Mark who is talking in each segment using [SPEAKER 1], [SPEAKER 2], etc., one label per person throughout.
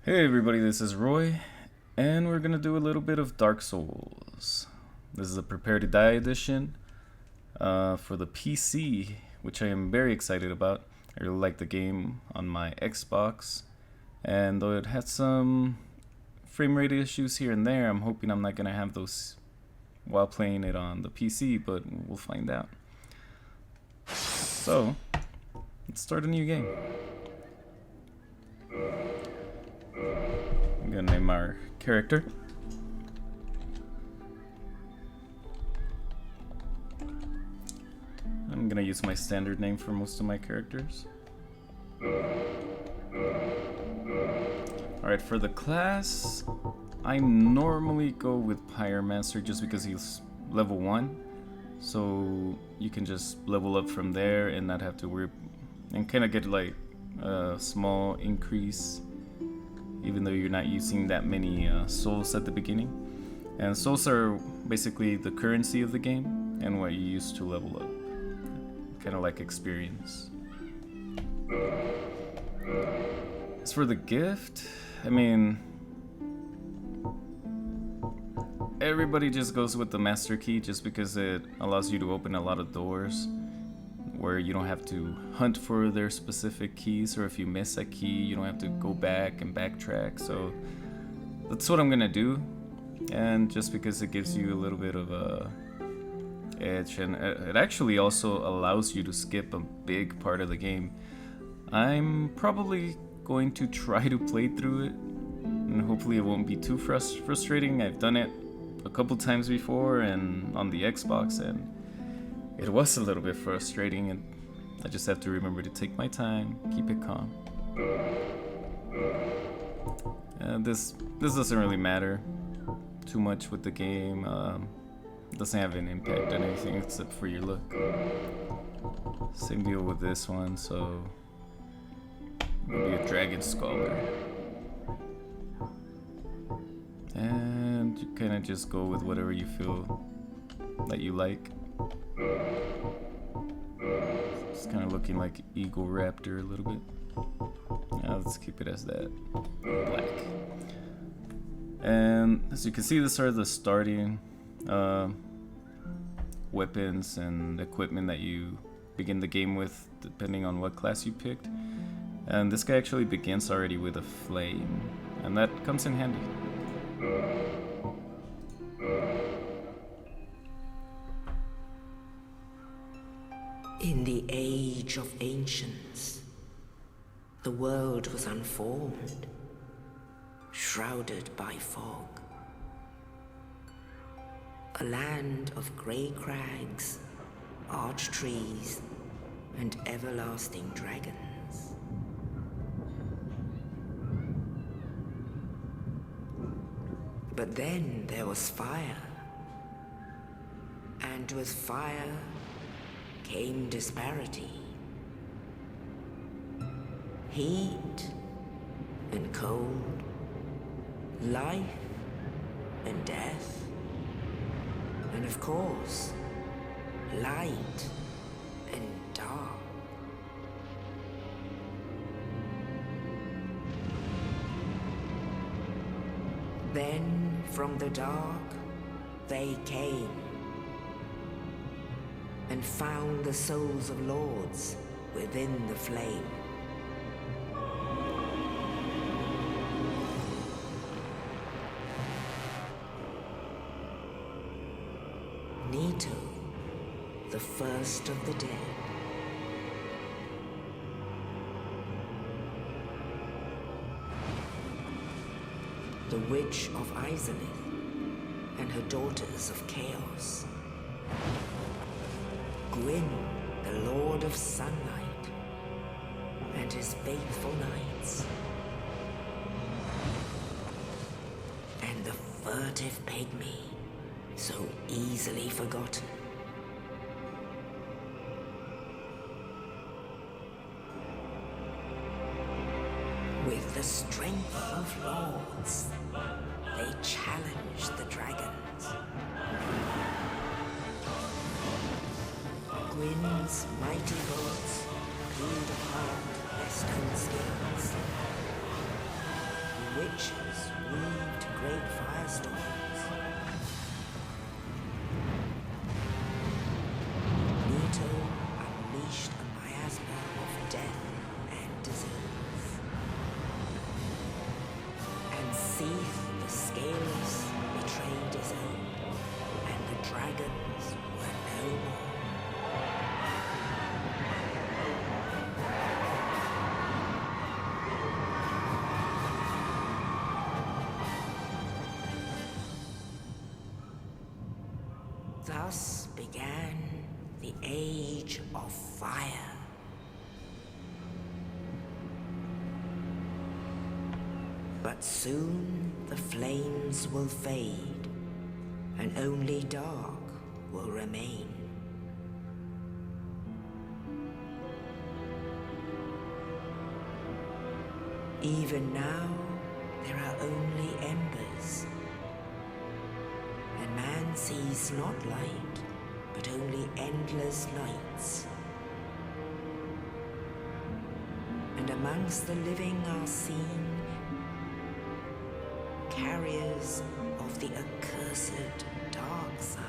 [SPEAKER 1] Hey everybody, this is Roy, and we're gonna do a little bit of Dark Souls. This is a Prepare to Die edition for the PC, which I am very excited about. I really like the game on my Xbox, and though it had some frame rate issues here and there, I'm hoping I'm not gonna have those while playing it on the PC, but we'll find out. So, let's start a new game. I'm gonna name our character. I'm gonna use my standard name for most of my characters. Alright, for the class, I normally go with Pyromancer just because he's level 1. So you can just level up from there and not have to worry and kind of get like a small increase even though you're not using that many souls at the beginning. And souls are basically the currency of the game and what you use to level up. Kind of like experience. As for the gift, I mean, everybody just goes with the master key just because it allows you to open a lot of doors where you don't have to hunt for their specific keys, or if you miss a key you don't have to go back and backtrack. So that's what I'm gonna do, and just because it gives you a little bit of a edge, and it actually also allows you to skip a big part of the game. I'm probably going to try to play through it, and hopefully it won't be too frustrating. I've done it a couple times before and on the Xbox, and it was a little bit frustrating, and I just have to remember to take my time, keep it calm. This doesn't really matter too much with the game. It doesn't have an impact on anything except for your look. Same deal with this one, so maybe a Dragon Scholar. And you kind of just go with whatever you feel that you like. It's kind of looking like Eagle Raptor a little bit. Now let's keep it as that. Black. And as you can see, these are the starting weapons and equipment that you begin the game with, depending on what class you picked. And this guy actually begins already with a flame, and that comes in handy.
[SPEAKER 2] In the age of ancients, the world was unformed, shrouded by fog. A land of grey crags, arch trees, and everlasting dragons. But then there was fire, and with fire came disparity. Heat and cold, life and death, and of course, light and dark. Then from the dark they came and found the souls of lords within the flame. Nito, the first of the dead. The Witch of Izalith and her daughters of Chaos. Gwyn, the Lord of Sunlight, and his faithful knights. And the furtive pygmy, so easily forgotten. With the strength of lords, they challenged the dragons. Gwyn's mighty bolts peeled apart their stone skills. witches weaved great firestorms. Nito unleashed a miasma of death and disease. And Seath the Scaleless betrayed his own, and the dragons were no more. Thus began the Age of Fire. But soon the flames will fade, and only dark will remain. Even now, there are only embers. And man sees not light, but only endless nights. And amongst the living are seen carriers of the accursed dark sign.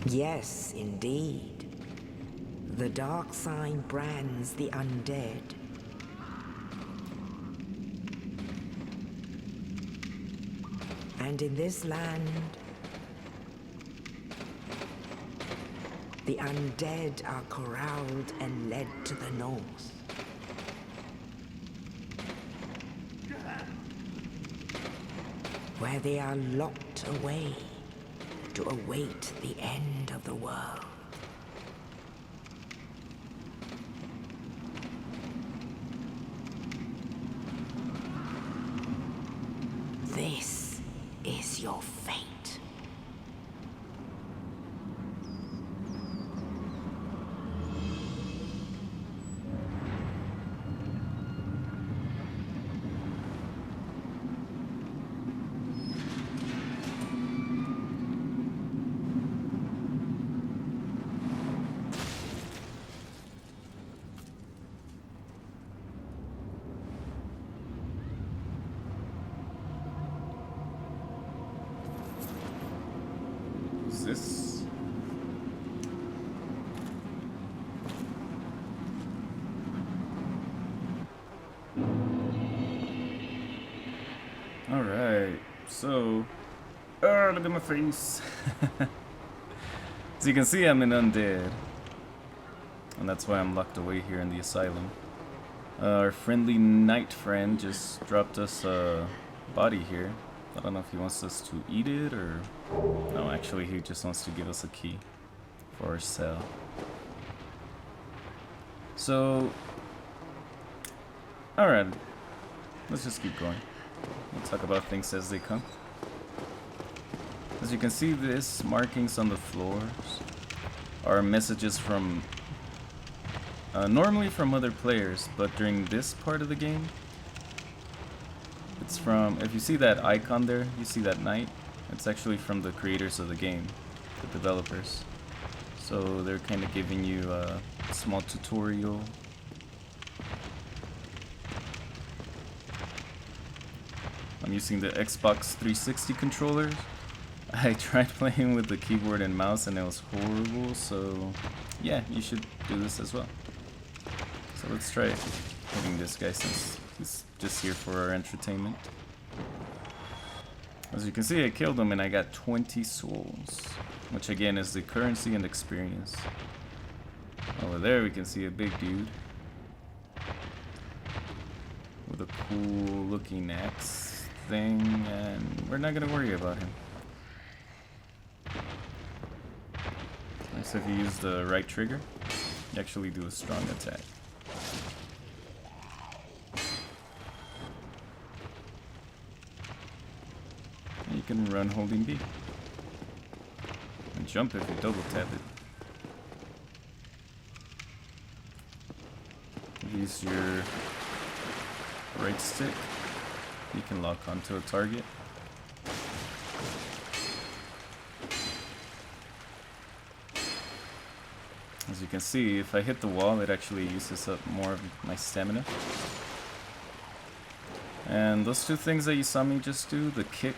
[SPEAKER 2] Yes, indeed. The dark sign brands the undead. And in this land, the undead are corralled and led to the north. Where they are locked away to await the end of the world. This is your fate.
[SPEAKER 1] This? Alright, so... Oh, look at my face! As you can see, I'm an undead. And that's why I'm locked away here in the asylum. Our friendly knight friend just dropped us a body here. I don't know if he wants us to eat it or... No, actually he just wants to give us a key for our cell. So... Alright, let's just keep going. We'll talk about things as they come. As you can see, this markings on the floors are messages from... normally from other players, but during this part of the game, it's from, if you see that icon there, you see that knight, it's actually from the creators of the game, the developers. So they're kind of giving you a small tutorial. I'm using the Xbox 360 controller. I tried playing with the keyboard and mouse and it was horrible, so yeah, you should do this as well. So let's try hitting this guy since he's just here for our entertainment. As you can see, I killed him and I got 20 souls, which again is the currency and experience. Over there we can see a big dude with a cool looking axe thing, and we're not gonna worry about him. Nice if you use the right trigger, you actually do a strong attack. You can run holding B. And jump if you double tap it. Use your right stick. You can lock onto a target. As you can see, if I hit the wall, it actually uses up more of my stamina. And those two things that you saw me just do, the kick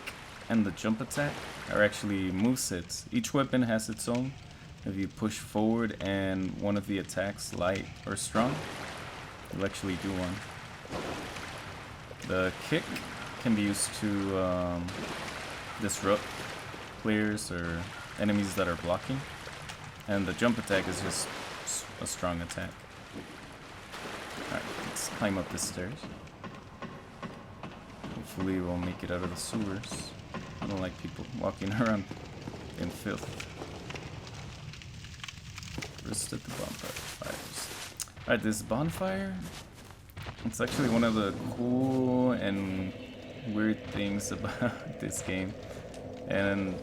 [SPEAKER 1] and the jump attack, are actually movesets. Each weapon has its own. If you push forward and one of the attacks, light or strong, you'll actually do one. The kick can be used to disrupt players or enemies that are blocking. And the jump attack is just a strong attack. Alright, let's climb up the stairs. Hopefully we'll make it out of the sewers. I don't like people walking around in filth. Rest at the bonfires. Alright, this bonfire, it's actually one of the cool and weird things about this game. And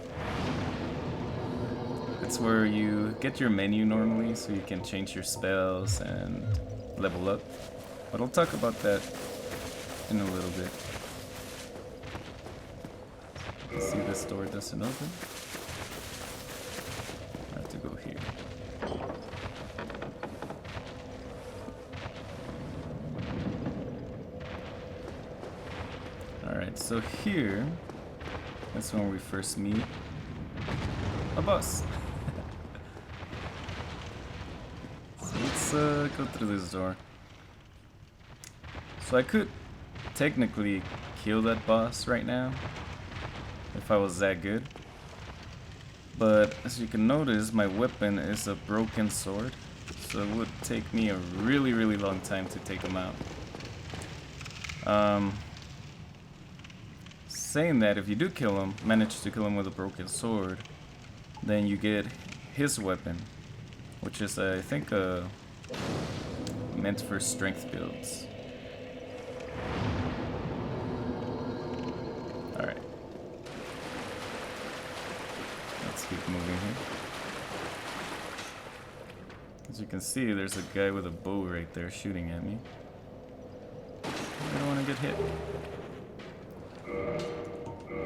[SPEAKER 1] it's where you get your menu normally, so you can change your spells and level up. But I'll talk about that in a little bit. See, this door doesn't open. I have to go here. Alright, so here, that's when we first meet a boss. So let's go through this door. So I could technically kill that boss right now if I was that good. But as you can notice, my weapon is a broken sword. So it would take me a really, really long time to take him out. Saying that, if you do kill him, manage to kill him with a broken sword, then you get his weapon, which is, I think, meant for strength builds. Alright. Let's keep moving here. As you can see, there's a guy with a bow right there shooting at me. I don't want to get hit.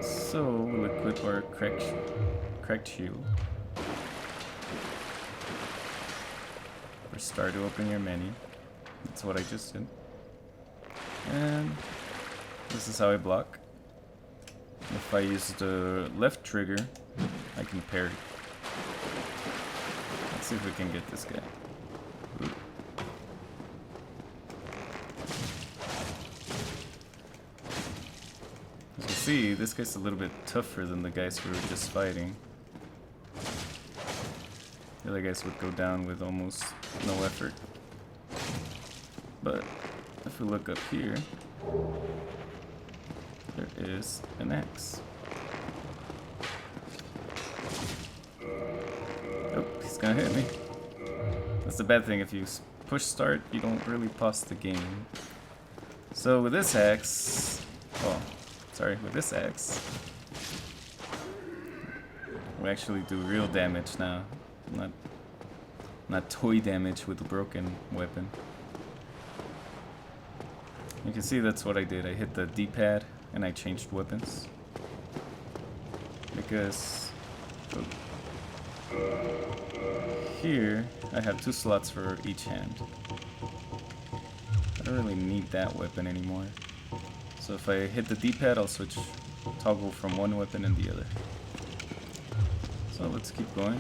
[SPEAKER 1] So we'll equip our cracked shield. Or start to open your menu. That's what I just did. And this is how I block. If I use the left trigger, I can parry. Let's see if we can get this guy. Ooh. As you see, this guy's a little bit tougher than the guys we were just fighting. The other guys would go down with almost no effort. But if we look up here, there is an axe. Oh, he's gonna hit me. That's the bad thing, if you push start, you don't really pause the game. So with this axe, with this axe, we actually do real damage now. Not toy damage with a broken weapon. You can see that's what I did. I hit the D-pad and I changed weapons. Because here I have 2 slots for each hand. I don't really need that weapon anymore. So if I hit the D-pad, I'll toggle from one weapon and the other. So let's keep going.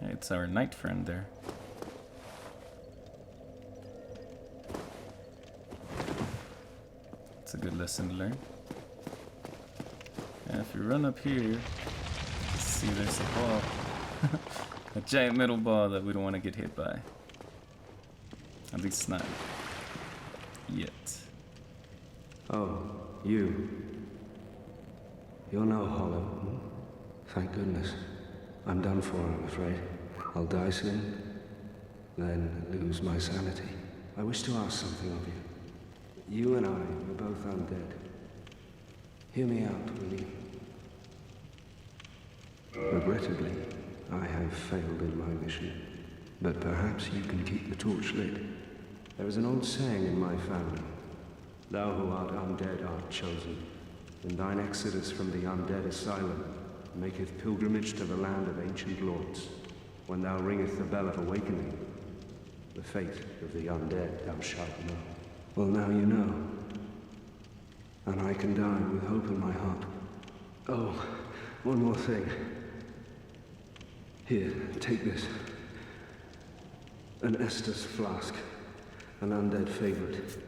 [SPEAKER 1] It's our knight friend there. It's a good lesson to learn. And if you run up here, you see there's a ball. A giant metal ball that we don't want to get hit by. At least not yet.
[SPEAKER 3] Oh, you. You're no Hollow. Hmm? Thank goodness. I'm done for, I'm afraid. I'll die soon. then lose my sanity. I wish to ask something of you. You and I were both undead. Hear me out, will you? Regrettably, I have failed in my mission, but perhaps you can keep the torch lit. There is an old saying in my family. Thou who art undead art chosen, and thine exodus from the undead asylum maketh pilgrimage to the land of ancient lords. When thou ringest the bell of awakening, the fate of the undead thou shalt know. Well, now you know. And I can die with hope in my heart. Oh, one more thing. Here, take this. An Estus flask. An undead favorite.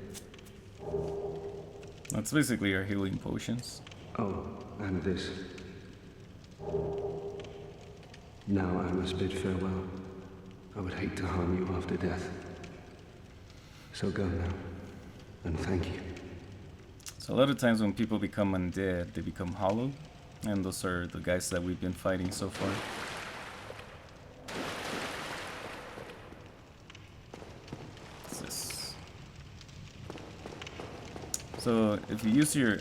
[SPEAKER 1] That's basically our healing potions.
[SPEAKER 3] Oh, and this. Now I must bid farewell. I would hate to harm you after death. So go now, and thank you.
[SPEAKER 1] So a lot of times when people become undead, they become hollow, and those are the guys that we've been fighting so far. What's this? So if you use your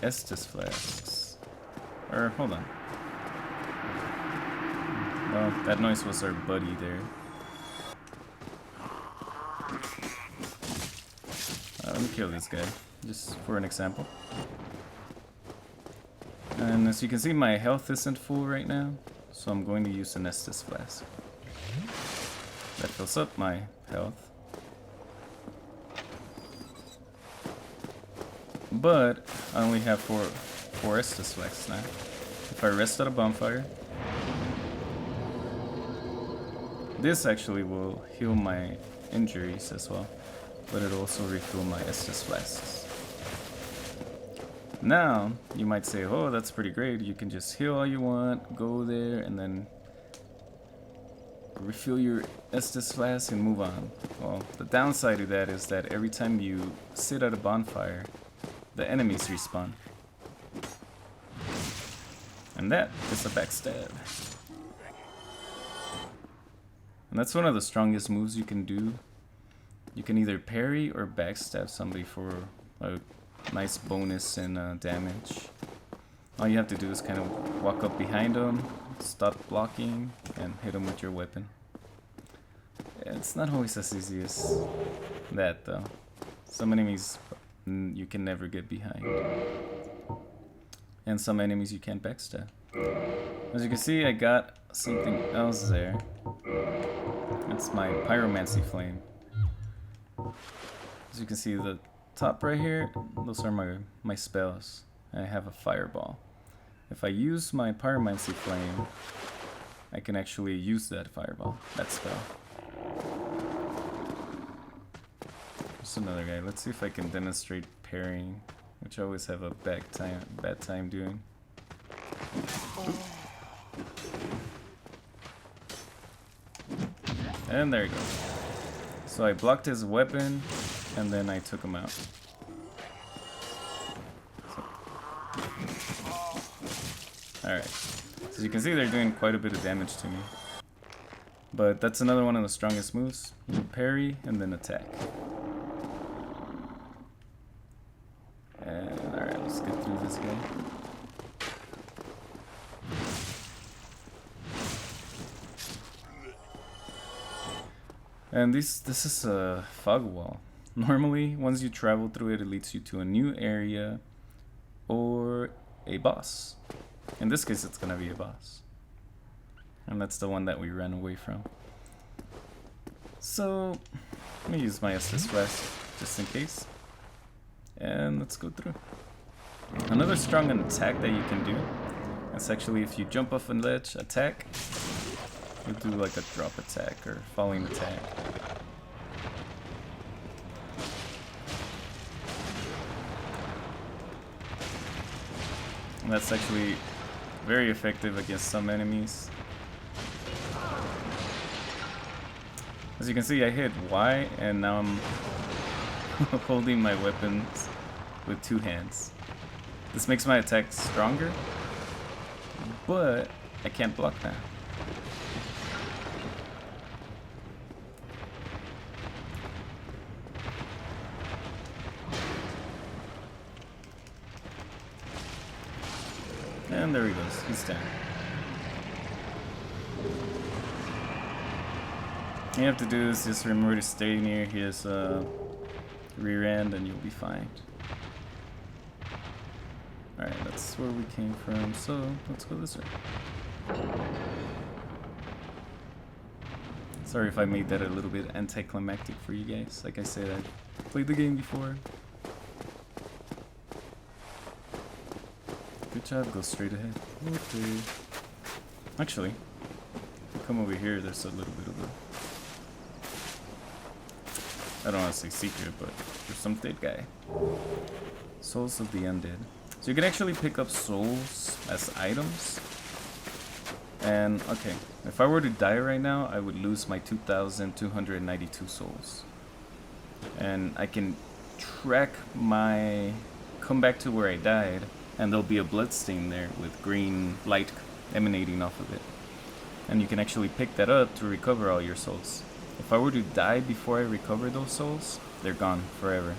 [SPEAKER 1] Estus flasks, or hold on. Well, that noise was our buddy there. Let me kill this guy, just for an example. And as you can see, my health isn't full right now, so I'm going to use an Estus flask. That fills up my health. But I only have four Estus flasks now. If I rest at a bonfire, this actually will heal my injuries as well, but it'll also refill my Estus flasks. Now, you might say, oh, that's pretty great. You can just heal all you want, go there, and then refill your Estus flask and move on. Well, the downside of that is that every time you sit at a bonfire, the enemies respawn. And that is a backstab. And that's one of the strongest moves you can do. You can either parry or backstab somebody for a nice bonus in damage. All you have to do is kind of walk up behind them, stop blocking, and hit them with your weapon. It's not always as easy as that though. Some enemies you can never get behind. And some enemies you can't backstab. As you can see, I got something else there. It's my Pyromancy Flame. As you can see, the top right here, those are my spells. I have a Fireball. If I use my Pyromancy Flame, I can actually use that Fireball, that spell. There's another guy. Let's see if I can demonstrate parrying, which I always have a bad time doing. Oop. And there you go. So I blocked his weapon, and then I took him out. Alright. So as you can see, they're doing quite a bit of damage to me. But that's another one of the strongest moves. You parry, and then attack. And alright, let's get through this guy. And this is a fog wall. Normally, once you travel through it, it leads you to a new area or a boss. In this case, it's gonna be a boss. And that's the one that we ran away from. So, let me use my Estus flask just in case. And let's go through. Another strong attack that you can do is actually if you jump off a ledge, attack, you do like a drop attack or falling attack. And that's actually very effective against some enemies. As you can see, I hit Y and now I'm holding my weapons with two hands. This makes my attack stronger, but I can't block now. And there he goes. He's down. All you have to do is just remember to stay near his rear end and you'll be fine. Alright, that's where we came from, so let's go this way. Sorry if I made that a little bit anticlimactic for you guys. Like I said, I played the game before. Good job, go straight ahead. Okay. Actually, if you come over here, there's a little bit of a... I don't want to say secret, but there's some dead guy. Souls of the Undead. So you can actually pick up souls as items. And, okay, if I were to die right now, I would lose my 2,292 souls. And I can track my... come back to where I died, and there'll be a bloodstain there with green light emanating off of it. And you can actually pick that up to recover all your souls. If I were to die before I recover those souls, they're gone forever.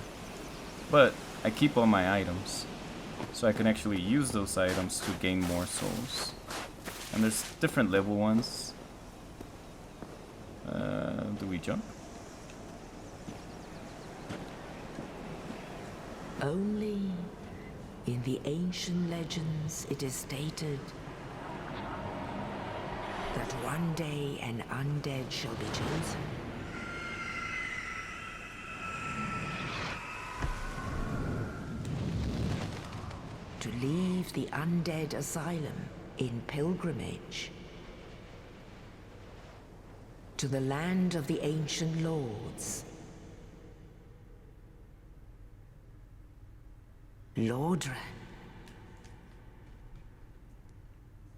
[SPEAKER 1] But I keep all my items, so I can actually use those items to gain more souls. And there's different level ones. Do we jump?
[SPEAKER 2] Only in the ancient legends it is stated that one day an undead shall be chosen. To leave the undead asylum in pilgrimage to the land of the ancient lords. Lordran.